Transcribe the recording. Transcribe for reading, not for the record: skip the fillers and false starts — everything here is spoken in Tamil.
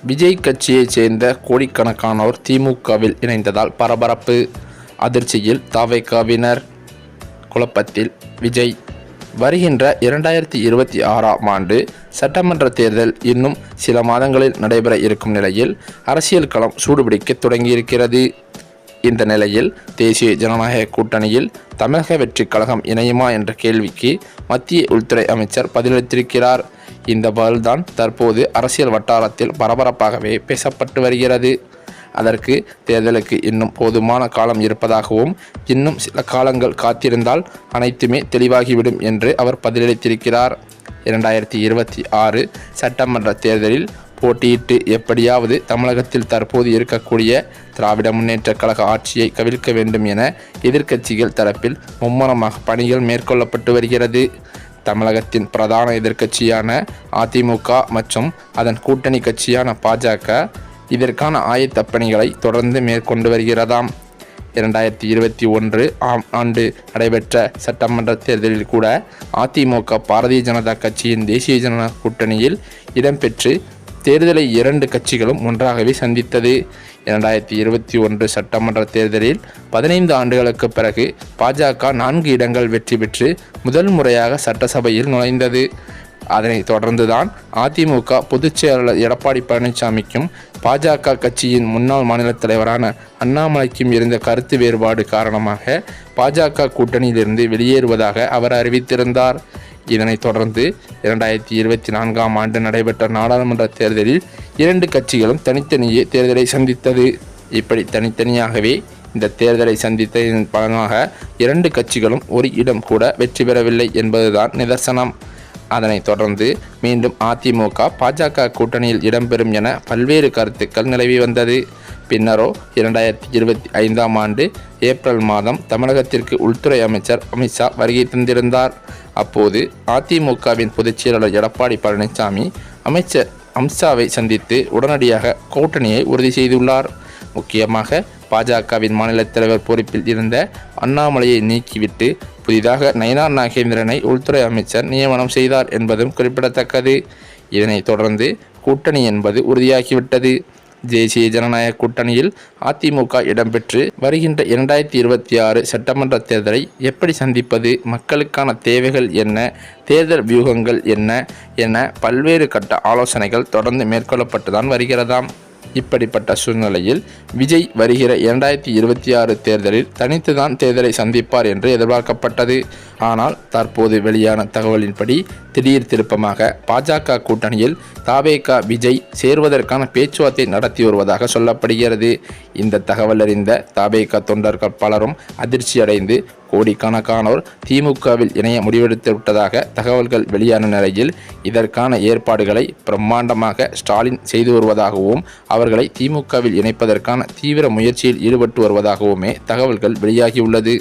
விஜய் கட்சியைச் சேர்ந்த கோடிக்கணக்கானோர் திமுகவில் இணைந்ததால் பரபரப்பு. அதிர்ச்சியில் தாவேகாவினர். குழப்பத்தில் விஜய். வருகின்ற 2026ஆம் ஆண்டு சட்டமன்ற தேர்தல் இன்னும் சில மாதங்களில் நடைபெற இருக்கும் நிலையில் அரசியல் களம் சூடுபிடிக்க தொடங்கியிருக்கிறது. இந்த நிலையில் தேசிய ஜனநாயக கூட்டணியில் தமிழக வெற்றிக் கழகம் இணையுமா என்ற கேள்விக்கு மத்திய உள்துறை அமைச்சர் பதிலளித்திருக்கிறார். இந்த பதில்தான் தற்போது அரசியல் வட்டாரத்தில் பரபரப்பாகவே பேசப்பட்டு வருகிறது. அதற்கு தேர்தலுக்கு இன்னும் போதுமான காலம் இருப்பதாகவும் இன்னும் சில காலங்கள் காத்திருந்தால் அனைத்துமே தெளிவாகிவிடும் என்று அவர் பதிலளித்திருக்கிறார். 2026 சட்டமன்ற தேர்தலில் போட்டியிட்டு எப்படியாவது தமிழகத்தில் தற்போது இருக்கக்கூடிய திராவிட முன்னேற்ற கழக ஆட்சியை கவிழ்க்க வேண்டும் என எதிர்க்கட்சிகள் தரப்பில் மும்முரமாக பணிகள் மேற்கொள்ளப்பட்டு வருகிறது. தமிழகத்தின் பிரதான எதிர்க்கட்சியான அதிமுக மற்றும் அதன் கூட்டணி கட்சியான பாஜக இதற்கான ஆயத்த பணிகளை தொடர்ந்து மேற்கொண்டு வருகிறதாம். 2021 ஆண்டு நடைபெற்ற சட்டமன்ற தேர்தலில் கூட அதிமுக பாரதிய ஜனதா கட்சியின் தேசிய ஜனநாயக கூட்டணியில் இடம்பெற்று தேர்தலை 2 கட்சிகளும் ஒன்றாகவே சந்தித்தது. 2021 சட்டமன்ற தேர்தலில் 15 ஆண்டுகளுக்கு பிறகு பாஜக 4 இடங்கள் வெற்றி பெற்று முதல் முறையாக சட்டசபையில் நுழைந்தது. அதனைத் தொடர்ந்துதான் அதிமுக பொதுச் செயலாளர் எடப்பாடி பழனிசாமிக்கும் பாஜக கட்சியின் முன்னாள் மாநில தலைவரான அண்ணாமலைக்கும் இருந்த கருத்து வேறுபாடு காரணமாக பாஜக கூட்டணியிலிருந்து வெளியேறுவதாக அவர் அறிவித்திருந்தார். இதனைத் தொடர்ந்து 2024ஆம் ஆண்டு நடைபெற்ற நாடாளுமன்ற தேர்தலில் 2 கட்சிகளும் தனித்தனியே தேர்தலை சந்தித்தது. இப்படி தனித்தனியாகவே இந்த தேர்தலை சந்தித்ததன் பலனாக 2 கட்சிகளும் ஒரு இடம் கூட வெற்றி பெறவில்லை என்பதுதான் நிதர்சனம். அதனைத் தொடர்ந்து மீண்டும் அதிமுக பாஜக கூட்டணியில் இடம்பெறும் என பல்வேறு கருத்துக்கள் நிலவி வந்தது. பின்னரோ 2025ஆம் ஆண்டு ஏப்ரல் மாதம் தமிழகத்திற்கு உள்துறை அமைச்சர் அமித்ஷா வருகை தந்திருந்தார். அப்போது அதிமுகவின் பொதுச் செயலாளர் எடப்பாடி பழனிசாமி அமைச்சர் அமித்ஷாவை சந்தித்து உடனடியாக கூட்டணியை உறுதி செய்துள்ளார். முக்கியமாக பாஜகவின் மாநில தலைவர் பொறுப்பில் இருந்த அண்ணாமலையை நீக்கிவிட்டு புதிதாக நயினார் நாகேந்திரனை உள்துறை அமைச்சர் நியமனம் செய்தார் என்பதும் குறிப்பிடத்தக்கது. இதனைத் தொடர்ந்து கூட்டணி என்பது உறுதியாகிவிட்டது. தேசிய ஜனநாயக கூட்டணியில் அதிமுக இடம்பெற்று வருகின்ற 2026 சட்டமன்ற தேர்தலை எப்படி சந்திப்பது, மக்களுக்கான தேவைகள் என்ன, தேர்தல் வியூகங்கள் என்ன என பல்வேறு கட்ட ஆலோசனைகள் தொடர்ந்து மேற்கொள்ளப்பட்டுதான் வருகிறதாம். இப்படிப்பட்ட சூழ்நிலையில் விஜய் வருகிற 2026 தேர்தலில் தனித்துதான் தேர்தலை சந்திப்பார் என்று எதிர்பார்க்கப்பட்டது. ஆனால் தற்போது வெளியான தகவலின்படி திடீர் திருப்பமாக பாஜக கூட்டணியில் தாவேகா விஜய் சேருவதற்கான பேச்சுவார்த்தை நடத்தி வருவதாக சொல்லப்படுகிறது. இந்த தகவல் அறிந்த தாவேகா தொண்டர்கள் பலரும் அதிர்ச்சியடைந்து கோடிக்கணக்கானோர் திமுகவில் இணைய முடிவெடுத்து விட்டதாக தகவல்கள் வெளியான நிலையில் இதற்கான ஏற்பாடுகளை பிரம்மாண்டமாக ஸ்டாலின் செய்து வருவதாகவும் அவர்களை திமுகவில் இணைப்பதற்கான தீவிர முயற்சியில் ஈடுபட்டு வருவதாகவுமே தகவல்கள் வெளியாகியுள்ளது.